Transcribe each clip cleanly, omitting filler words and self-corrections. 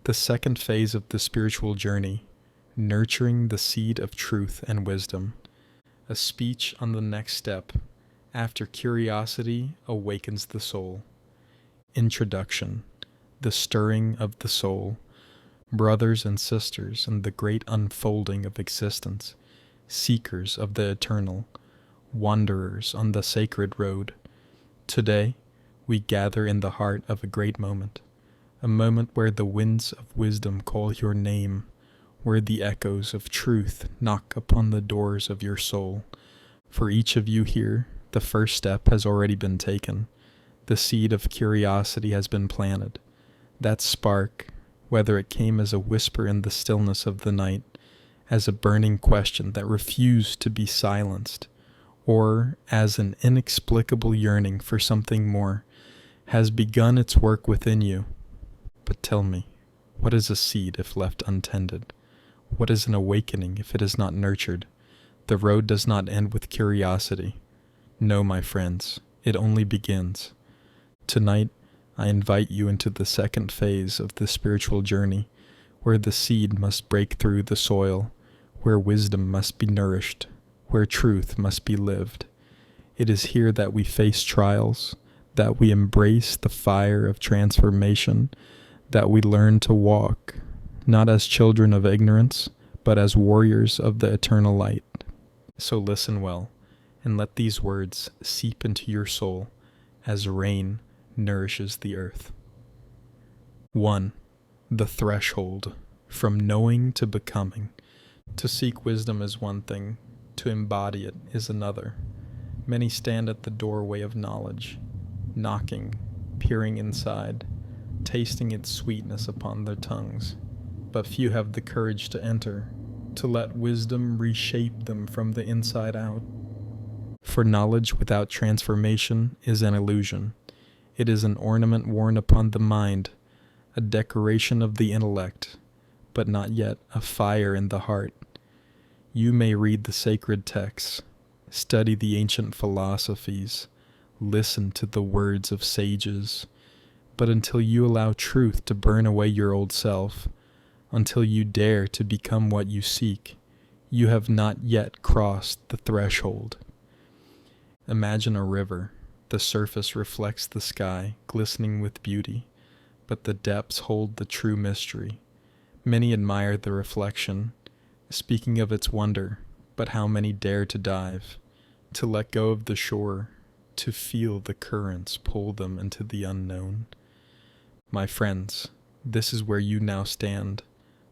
The second phase of the spiritual journey, nurturing the seed of truth and wisdom. A speech on the next step, after curiosity awakens the soul. Introduction, the stirring of the soul. Brothers and sisters in the great unfolding of existence, seekers of the eternal, wanderers on the sacred road. Today, we gather in the heart of a great moment, a moment where the winds of wisdom call your name, where the echoes of truth knock upon the doors of your soul. For each of you here, the first step has already been taken. The seed of curiosity has been planted. That spark, whether it came as a whisper in the stillness of the night, as a burning question that refused to be silenced, or as an inexplicable yearning for something more, has begun its work within you. But tell me, what is a seed if left untended? What is an awakening if it is not nurtured? The road does not end with curiosity. No, my friends, it only begins. Tonight, I invite you into the second phase of the spiritual journey, where the seed must break through the soil, where wisdom must be nourished, where truth must be lived. It is here that we face trials, that we embrace the fire of transformation, that we learn to walk, not as children of ignorance, but as warriors of the eternal light. So listen well, and let these words seep into your soul as rain nourishes the earth. 1. The threshold, from knowing to becoming. To seek wisdom is one thing, to embody it is another. Many stand at the doorway of knowledge, knocking, peering inside, tasting its sweetness upon their tongues. But few have the courage to enter, to let wisdom reshape them from the inside out. For knowledge without transformation is an illusion. It is an ornament worn upon the mind, a decoration of the intellect, but not yet a fire in the heart. You may read the sacred texts, study the ancient philosophies, listen to the words of sages, but until you allow truth to burn away your old self, until you dare to become what you seek, you have not yet crossed the threshold. Imagine a river. The surface reflects the sky, glistening with beauty, but the depths hold the true mystery. Many admire the reflection, speaking of its wonder, but how many dare to dive, to let go of the shore, to feel the currents pull them into the unknown? My friends, this is where you now stand,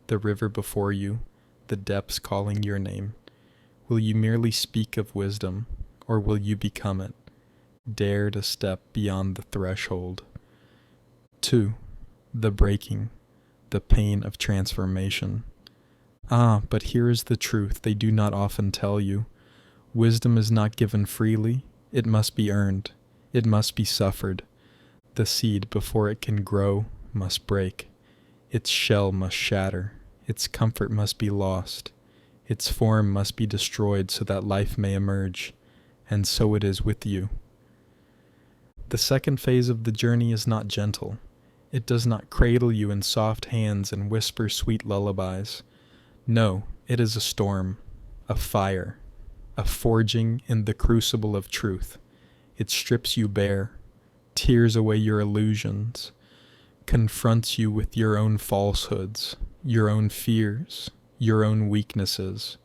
the river before you, the depths calling your name. Will you merely speak of wisdom, or will you become it? Dare to step beyond the threshold. 2. The breaking, the pain of transformation. But here is the truth they do not often tell you. Wisdom is not given freely. It must be earned. It must be suffered. The seed, before it can grow, must break. Its shell must shatter. Its comfort must be lost. Its form must be destroyed so that life may emerge. And so it is with you. The second phase of the journey is not gentle. It does not cradle you in soft hands and whisper sweet lullabies. No, it is a storm, a fire, a forging in the crucible of truth. It strips you bare, tears away your illusions, confronts you with your own falsehoods, your own fears, your own weaknesses.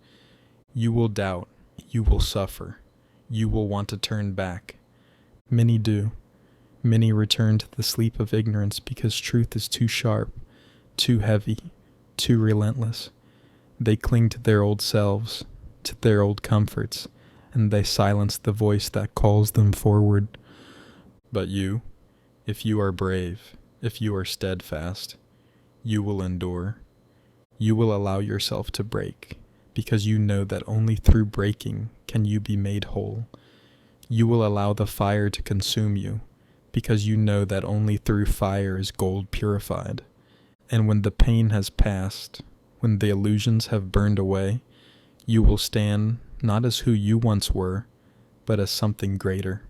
You will doubt, you will suffer, you will want to turn back. Many do. Many return to the sleep of ignorance because truth is too sharp, too heavy, too relentless. They cling to their old selves, to their old comforts, and they silence the voice that calls them forward. But you, if you are brave, if you are steadfast, you will endure. You will allow yourself to break, because you know that only through breaking can you be made whole. You will allow the fire to consume you, because you know that only through fire is gold purified. And when the pain has passed, when the illusions have burned away, you will stand not as who you once were, but as something greater.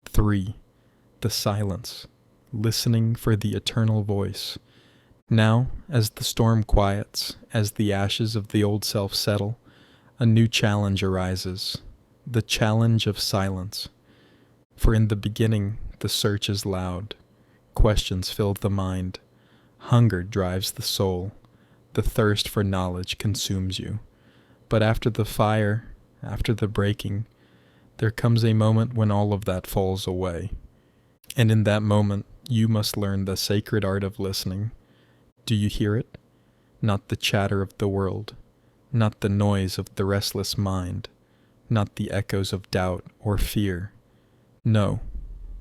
3. The silence, listening for the eternal voice. Now, as the storm quiets, as the ashes of the old self settle, a new challenge arises, the challenge of silence. For in the beginning the search is loud, questions fill the mind, hunger drives the soul, the thirst for knowledge consumes you. But after the fire, after the breaking, there comes a moment when all of that falls away. And in that moment, you must learn the sacred art of listening. Do you hear it? Not the chatter of the world, not the noise of the restless mind, not the echoes of doubt or fear. No,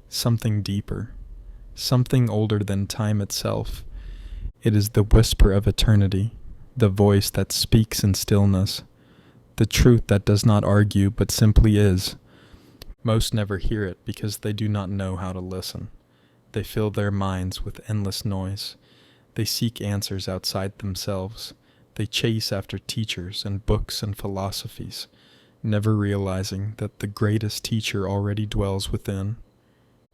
something deeper, something older than time itself. It is the whisper of eternity, the voice that speaks in stillness, the truth that does not argue but simply is. Most never hear it because they do not know how to listen. They fill their minds with endless noise. They seek answers outside themselves. They chase after teachers and books and philosophies, never realizing that the greatest teacher already dwells within.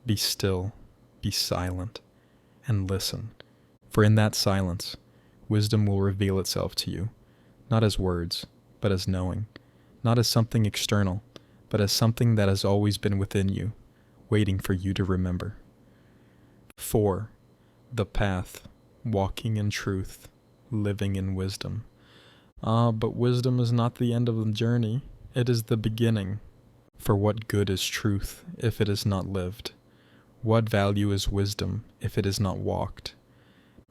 Be still, be silent, and listen. For in that silence, wisdom will reveal itself to you, not as words, but as knowing, not as something external, but as something that has always been within you, waiting for you to remember. 4. The path, walking in truth, living in wisdom. But wisdom is not the end of the journey, it is the beginning. For what good is truth if it is not lived? What value is wisdom if it is not walked?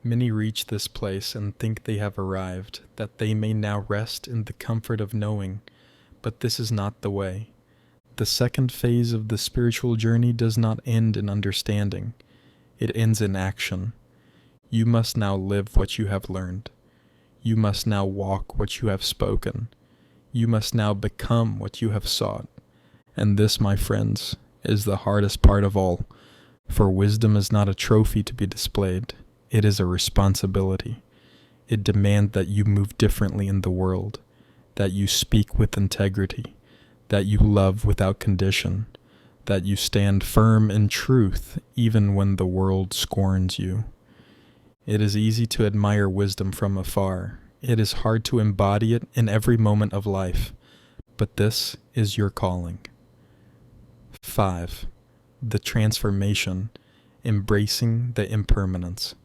Many reach this place and think they have arrived, that they may now rest in the comfort of knowing, but this is not the way. The second phase of the spiritual journey does not end in understanding. It ends in action. You must now live what you have learned. You must now walk what you have spoken. You must now become what you have sought. And this, my friends, is the hardest part of all, for wisdom is not a trophy to be displayed. It is a responsibility. It demands that you move differently in the world, that you speak with integrity, that you love without condition, that you stand firm in truth even when the world scorns you. It is easy to admire wisdom from afar. It is hard to embody it in every moment of life, but this is your calling. 5. The transformation, embracing the impermanence.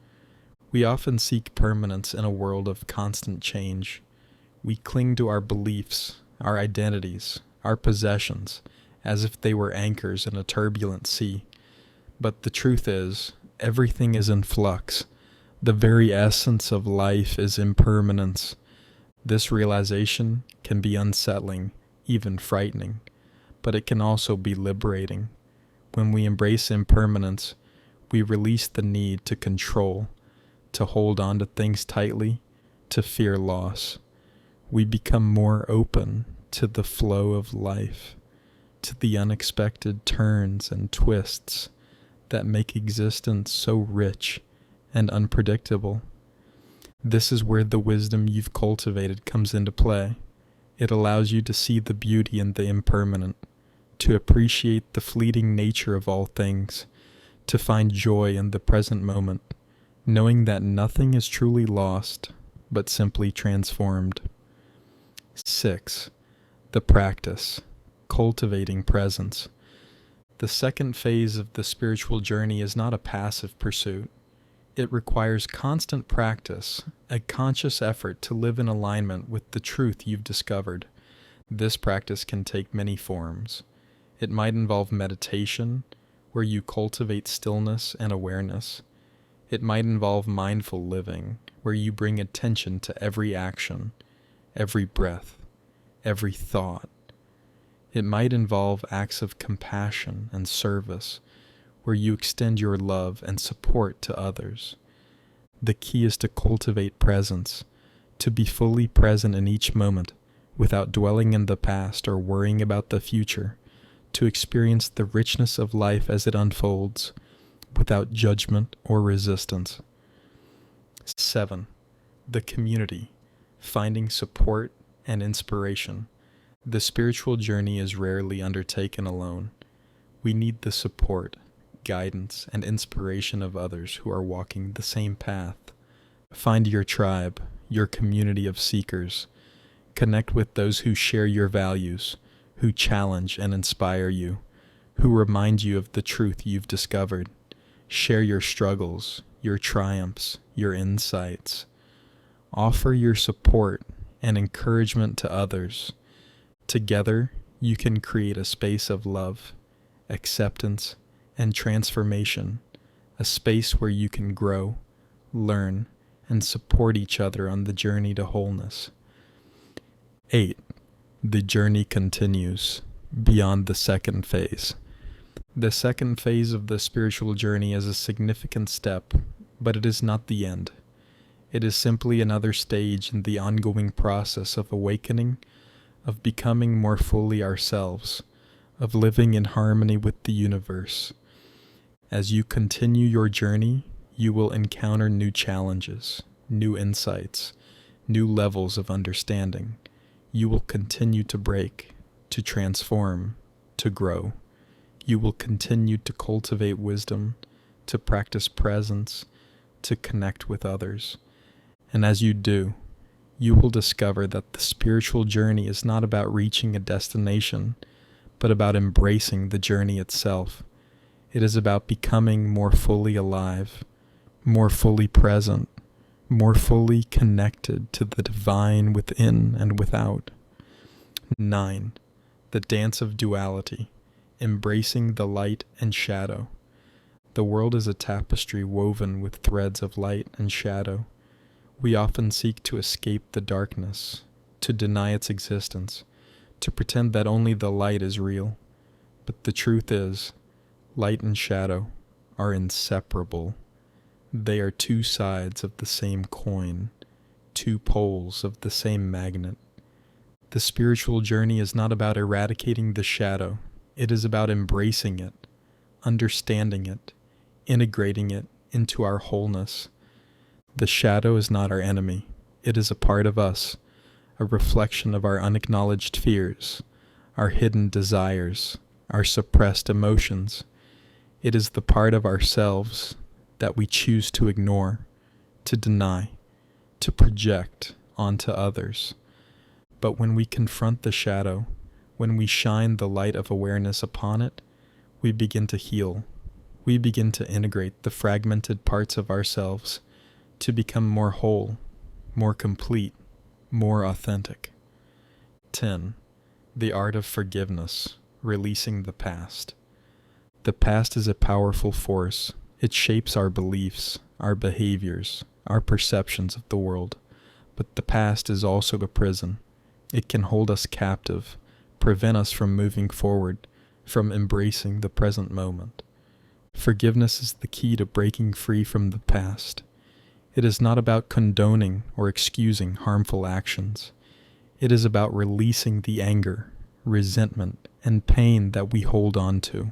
We often seek permanence in a world of constant change. We cling to our beliefs, our identities, our possessions, as if they were anchors in a turbulent sea. But the truth is, everything is in flux. The very essence of life is impermanence. This realization can be unsettling, even frightening, but it can also be liberating. When we embrace impermanence, we release the need to control, to hold on to things tightly, to fear loss. We become more open to the flow of life, to the unexpected turns and twists that make existence so rich and unpredictable. This is where the wisdom you've cultivated comes into play. It allows you to see the beauty in the impermanent, to appreciate the fleeting nature of all things, to find joy in the present moment, knowing that nothing is truly lost, but simply transformed. 6. The practice, cultivating presence. The second phase of the spiritual journey is not a passive pursuit. It requires constant practice, a conscious effort to live in alignment with the truth you've discovered. This practice can take many forms. It might involve meditation, where you cultivate stillness and awareness. It might involve mindful living, where you bring attention to every action, every breath, every thought. It might involve acts of compassion and service, where you extend your love and support to others. The key is to cultivate presence, to be fully present in each moment, without dwelling in the past or worrying about the future, to experience the richness of life as it unfolds, without judgment or resistance. 7. The community, finding support and inspiration. The spiritual journey is rarely undertaken alone. We need the support, guidance, and inspiration of others who are walking the same path. Find your tribe, your community of seekers. Connect with those who share your values, who challenge and inspire you, who remind you of the truth you've discovered. Share your struggles, your triumphs, your insights. Offer your support and encouragement to others. Together, you can create a space of love, acceptance, and transformation, a space where you can grow, learn, and support each other on the journey to wholeness. 8. The journey continues beyond the second phase. The second phase of the spiritual journey is a significant step, but it is not the end. It is simply another stage in the ongoing process of awakening, of becoming more fully ourselves, of living in harmony with the universe. As you continue your journey, you will encounter new challenges, new insights, new levels of understanding. You will continue to break, to transform, to grow. You will continue to cultivate wisdom, to practice presence, to connect with others. And as you do, you will discover that the spiritual journey is not about reaching a destination, but about embracing the journey itself. It is about becoming more fully alive, more fully present, more fully connected to the divine within and without. 9. The dance of duality, embracing the light and shadow. The world is a tapestry woven with threads of light and shadow. We often seek to escape the darkness, to deny its existence, to pretend that only the light is real. But the truth is, light and shadow are inseparable. They are two sides of the same coin, two poles of the same magnet. The spiritual journey is not about eradicating the shadow. It is about embracing it, understanding it, integrating it into our wholeness. The shadow is not our enemy. It is a part of us, a reflection of our unacknowledged fears, our hidden desires, our suppressed emotions. It is the part of ourselves that we choose to ignore, to deny, to project onto others. But when we confront the shadow, when we shine the light of awareness upon it, we begin to heal. We begin to integrate the fragmented parts of ourselves to become more whole, more complete, more authentic. 10. The art of forgiveness, releasing the past. The past is a powerful force. It shapes our beliefs, our behaviors, our perceptions of the world. But the past is also a prison. It can hold us captive, prevent us from moving forward, from embracing the present moment. Forgiveness is the key to breaking free from the past. It is not about condoning or excusing harmful actions. It is about releasing the anger, resentment, and pain that we hold on to.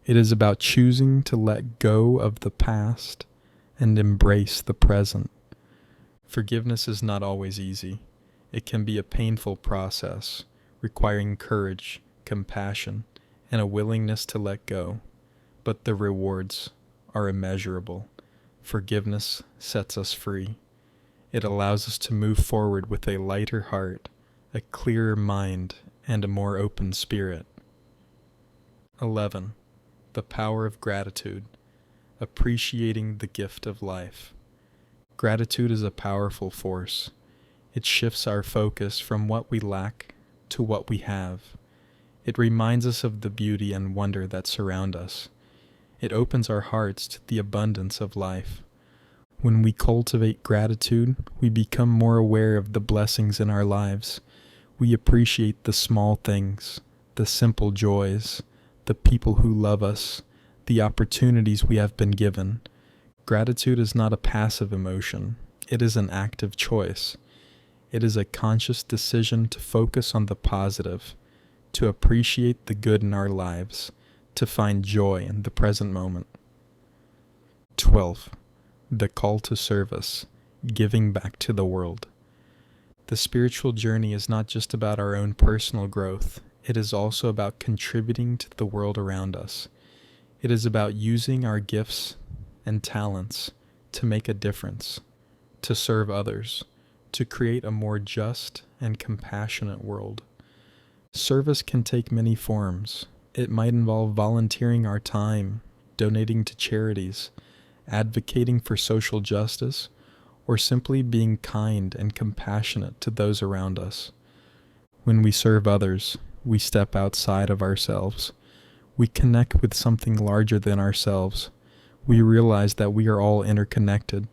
It is about choosing to let go of the past and embrace the present. Forgiveness is not always easy. It can be a painful process, requiring courage, compassion, and a willingness to let go. But the rewards are immeasurable. Forgiveness sets us free. It allows us to move forward with a lighter heart, a clearer mind, and a more open spirit. 11. The power of gratitude, appreciating the gift of life. Gratitude is a powerful force. It shifts our focus from what we lack to what we have. It reminds us of the beauty and wonder that surround us. It opens our hearts to the abundance of life. When we cultivate gratitude, we become more aware of the blessings in our lives. We appreciate the small things, the simple joys, the people who love us, the opportunities we have been given. Gratitude is not a passive emotion. It is an active choice. It is a conscious decision to focus on the positive, to appreciate the good in our lives, to find joy in the present moment. 12. The call to service, giving back to the world. The spiritual journey is not just about our own personal growth. It is also about contributing to the world around us. It is about using our gifts and talents to make a difference, to serve others, to create a more just and compassionate world. Service can take many forms. It might involve volunteering our time, donating to charities, advocating for social justice, or simply being kind and compassionate to those around us. When we serve others, we step outside of ourselves. We connect with something larger than ourselves. We realize that we are all interconnected,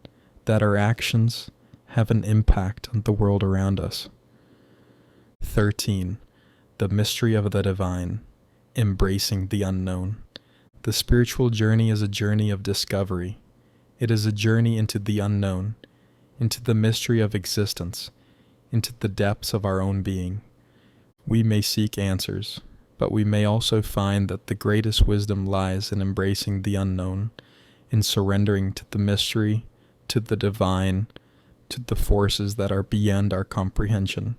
that our actions have an impact on the world around us. 13. The mystery of the divine, embracing the unknown. The spiritual journey is a journey of discovery. It is a journey into the unknown, into the mystery of existence, into the depths of our own being. We may seek answers, but we may also find that the greatest wisdom lies in embracing the unknown, in surrendering to the mystery, to the divine, to the forces that are beyond our comprehension.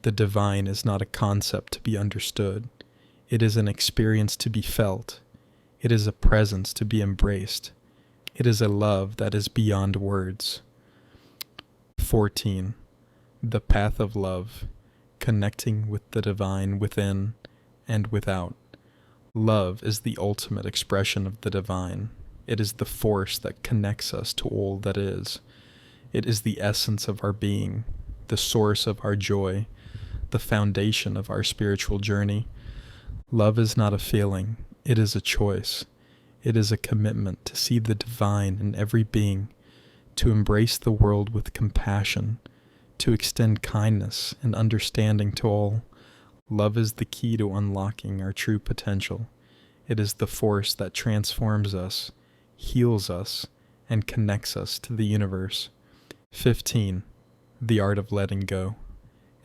The divine is not a concept to be understood. It is an experience to be felt. It is a presence to be embraced. It is a love that is beyond words. 14. The path of love, connecting with the divine within and without. Love is the ultimate expression of the divine. It is the force that connects us to all that is. It is the essence of our being, the source of our joy, the foundation of our spiritual journey. Love is not a feeling, it is a choice. It is a commitment to see the divine in every being, to embrace the world with compassion, to extend kindness and understanding to all. Love is the key to unlocking our true potential. It is the force that transforms us, heals us, and connects us to the universe. 15. The art of letting go,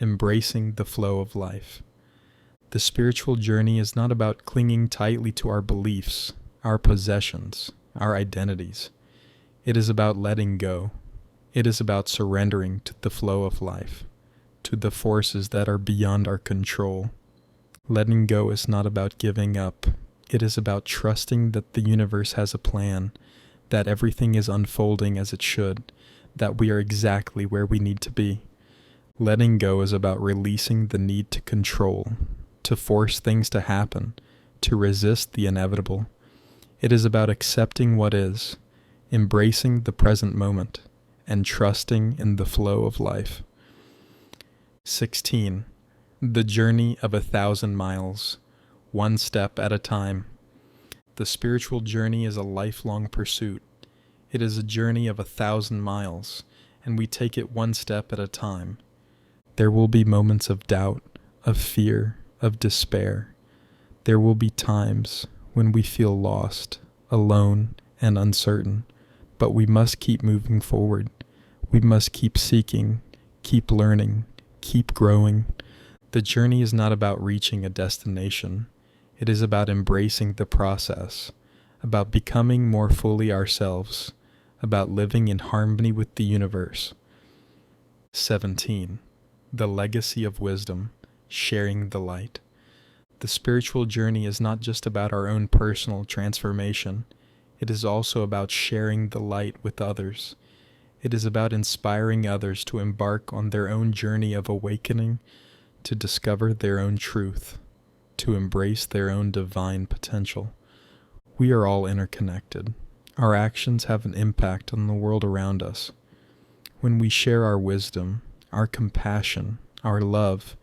embracing the flow of life. The spiritual journey is not about clinging tightly to our beliefs, our possessions, our identities. It is about letting go. It is about surrendering to the flow of life, to the forces that are beyond our control. Letting go is not about giving up. It is about trusting that the universe has a plan, that everything is unfolding as it should, that we are exactly where we need to be. Letting go is about releasing the need to control, to force things to happen, to resist the inevitable. It is about accepting what is, embracing the present moment, and trusting in the flow of life. 16. The journey of 1,000 miles, one step at a time. The spiritual journey is a lifelong pursuit. It is a journey of 1,000 miles, and we take it one step at a time. There will be moments of doubt, of fear, of despair. There will be times when we feel lost, alone, and uncertain, but we must keep moving forward. We must keep seeking, keep learning, keep growing. The journey is not about reaching a destination. It is about embracing the process, about becoming more fully ourselves, about living in harmony with the universe. 17. The legacy of wisdom, sharing the light. The spiritual journey is not just about our own personal transformation. It is also about sharing the light with others. It is about inspiring others to embark on their own journey of awakening, to discover their own truth, to embrace their own divine potential. We are all interconnected. Our actions have an impact on the world around us. When we share our wisdom, our compassion, our love,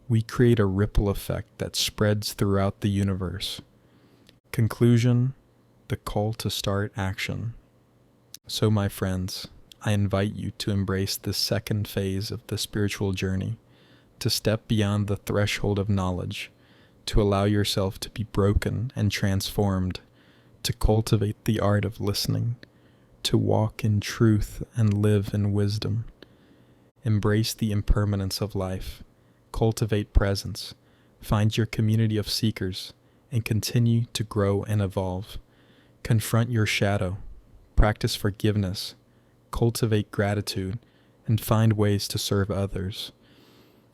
we create a ripple effect that spreads throughout the universe. Conclusion: the call to start action. So, my friends, I invite you to embrace the second phase of the spiritual journey, to step beyond the threshold of knowledge, to allow yourself to be broken and transformed, to cultivate the art of listening, to walk in truth and live in wisdom. Embrace the impermanence of life, cultivate presence, find your community of seekers, and continue to grow and evolve. Confront your shadow, practice forgiveness, cultivate gratitude, and find ways to serve others.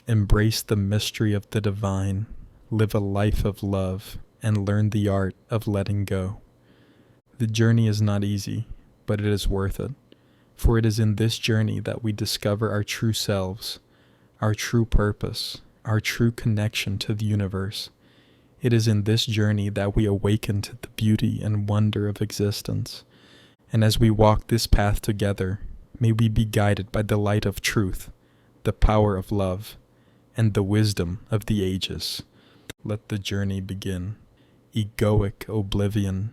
Embrace the mystery of the divine, live a life of love, and learn the art of letting go. The journey is not easy, but it is worth it. For it is in this journey that we discover our true selves, our true purpose, our true connection to the universe. It is in this journey that we awaken to the beauty and wonder of existence. And as we walk this path together, may we be guided by the light of truth, the power of love, and the wisdom of the ages. Let the journey begin. Egoic oblivion,